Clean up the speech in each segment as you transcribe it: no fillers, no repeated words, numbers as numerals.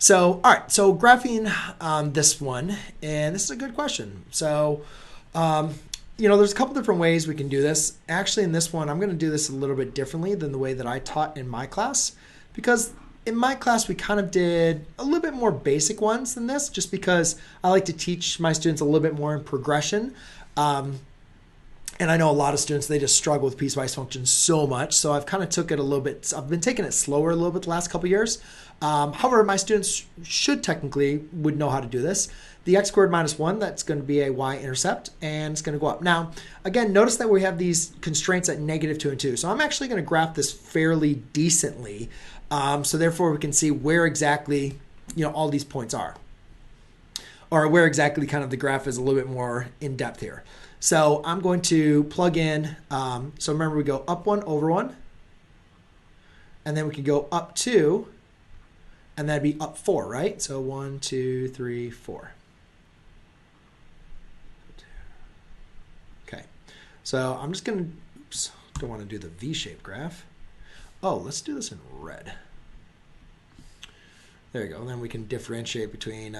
So, all right, so graphing this one, and this is a good question. So, there's a couple different ways we can do this. Actually, in this one, I'm going to do this a little bit differently than the way that I taught in my class, because in my class, we kind of did a little bit more basic ones than this, just because I like to teach my students a little bit more in progression. And I know a lot of students, they just struggle with piecewise functions so much. So I've kind of took it a little bit, I've been taking it slower a little bit the last couple of years. However, my students would know how to do this. The x squared minus 1, that's going to be a y-intercept, and it's going to go up. Now, again, notice that we have these constraints at -2 and 2. So I'm actually going to graph this fairly decently. So therefore, we can see where exactly all these points are, or where exactly kind of the graph is a little bit more in depth here. So I'm going to plug in, so remember we go up 1 over 1, and then we can go up 2, and that'd be up 4, right? So 1, 2, 3, 4. Okay, so I'm just gonna, oops, don't want to do the V-shaped graph. Oh, let's do this in red. There you go, and then we can differentiate between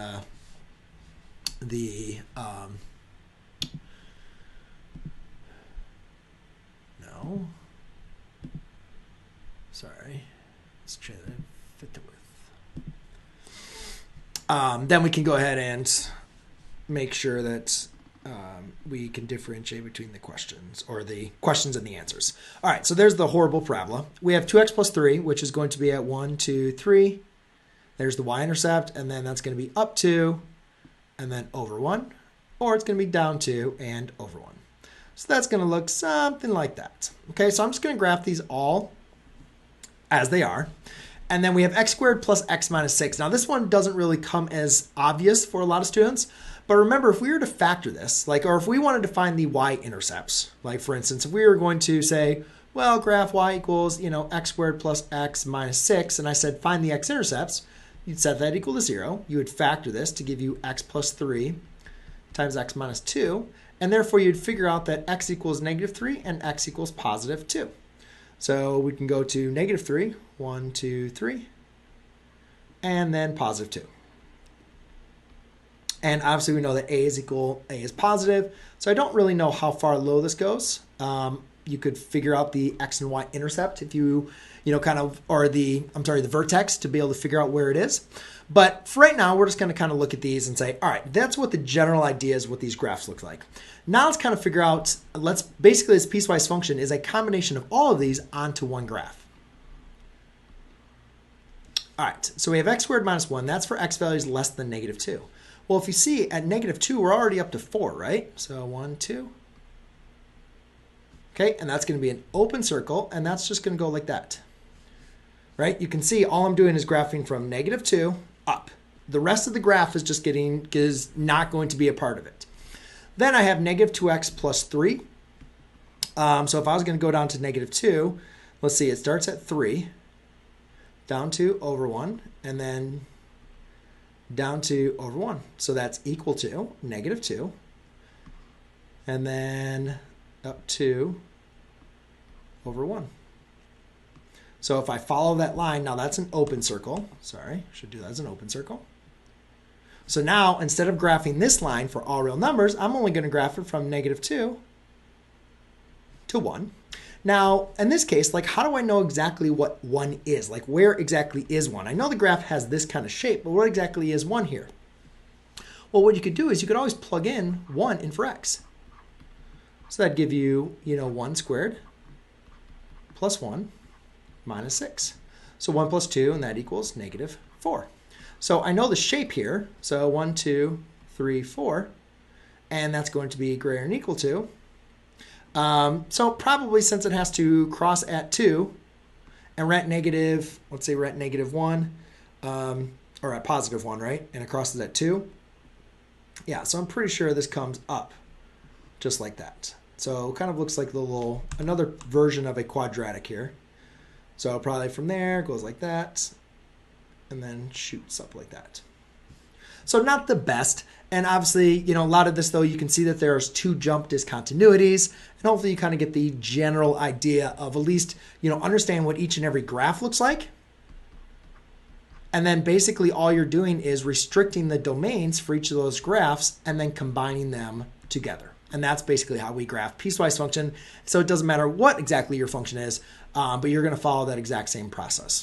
sorry, let's try to fit the width. Then we can go ahead and make sure that we can differentiate between the questions, or the questions and the answers. All right, so there's the horrible parabola. We have 2x plus 3, which is going to be at 1, 2, 3. There's the y-intercept, and then that's going to be up 2, and then over 1, or it's going to be down 2 and over 1. So that's going to look something like that. Okay, so I'm just going to graph these all as they are. And then we have x squared plus x minus 6. Now this one doesn't really come as obvious for a lot of students. But remember, if we were to factor this, or if we wanted to find the y-intercepts, like for instance, if we were going to say, well, graph y equals, x squared plus x minus 6, and I said find the x-intercepts, you'd set that equal to 0. You would factor this to give you x plus 3 times x minus 2. And therefore, you'd figure out that x equals -3 and x equals positive 2. So we can go to -3, 1, 2, 3, and then positive 2. And obviously, we know that a is positive. So I don't really know how far low this goes. You could figure out the x and y intercept if you, or the vertex to be able to figure out where it is. But for right now, we're just going to kind of look at these and say, all right, that's what the general idea is, what these graphs look like. Now let's kind of figure out, basically this piecewise function is a combination of all of these onto one graph. All right, so we have x squared minus 1. That's for x values less than -2. Well, if you see at -2, we're already up to 4, right? So 1, 2. Okay, and that's going to be an open circle, and that's just going to go like that. Right? You can see all I'm doing is graphing from -2 up. The rest of the graph is not going to be a part of it. Then I have -2x plus 3. So if I was going to go down to -2, let's see, it starts at 3, down to over 1, and then down to over 1. So that's equal to -2, and then up to over 1. So if I follow that line, now that's an open circle. Sorry, I should do that as an open circle. So now, instead of graphing this line for all real numbers, I'm only going to graph it from -2 to 1. Now, in this case, how do I know exactly what 1 is? Where exactly is 1? I know the graph has this kind of shape, but what exactly is 1 here? Well, what you could do is you could always plug in 1 in for x. So that'd give you, 1 squared plus 1 minus 6. So 1 plus 2, and that equals -4. So I know the shape here. So 1, 2, 3, 4. And that's going to be greater than or equal to. So probably, since it has to cross at 2, and we're at let's say we're at -1, or at +1, right? And it crosses at 2. Yeah, so I'm pretty sure this comes up just like that. So it kind of looks like another version of a quadratic here. So probably from there, goes like that, and then shoots up like that. So not the best. And obviously, a lot of this, though, you can see that there's 2 jump discontinuities. And hopefully you kind of get the general idea of at least, understand what each and every graph looks like. And then basically all you're doing is restricting the domains for each of those graphs and then combining them together. And that's basically how we graph piecewise function. So it doesn't matter what exactly your function is, but you're going to follow that exact same process.